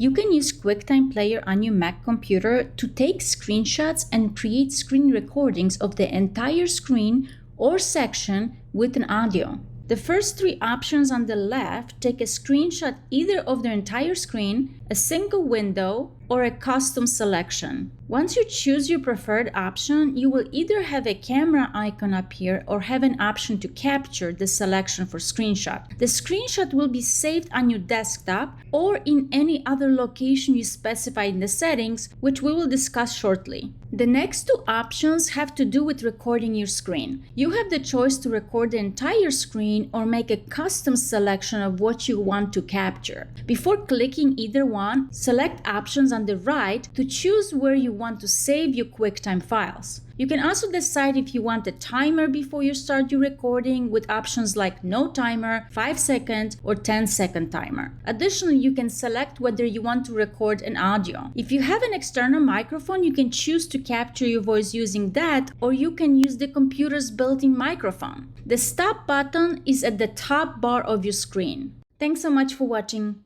You can use QuickTime Player on your Mac computer to take screenshots and create screen recordings of the entire screen or section with an audio. The first three options on the left take a screenshot either of the entire screen, a single window, or a custom selection. Once you choose your preferred option, you will either have a camera icon appear or have an option to capture the selection for screenshot. The screenshot will be saved on your desktop or in any other location you specify in the settings, which we will discuss shortly. The next two options have to do with recording your screen. You have the choice to record the entire screen or make a custom selection of what you want to capture. Before clicking either one, select options on the right to choose where you want to save your QuickTime files. You can also decide if you want a timer before you start your recording with options like no timer, 5-second, or 10-second timer. Additionally, you can select whether you want to record an audio. If you have an external microphone, you can choose to capture your voice using that, or you can use the computer's built-in microphone. The stop button is at the top bar of your screen. Thanks so much for watching.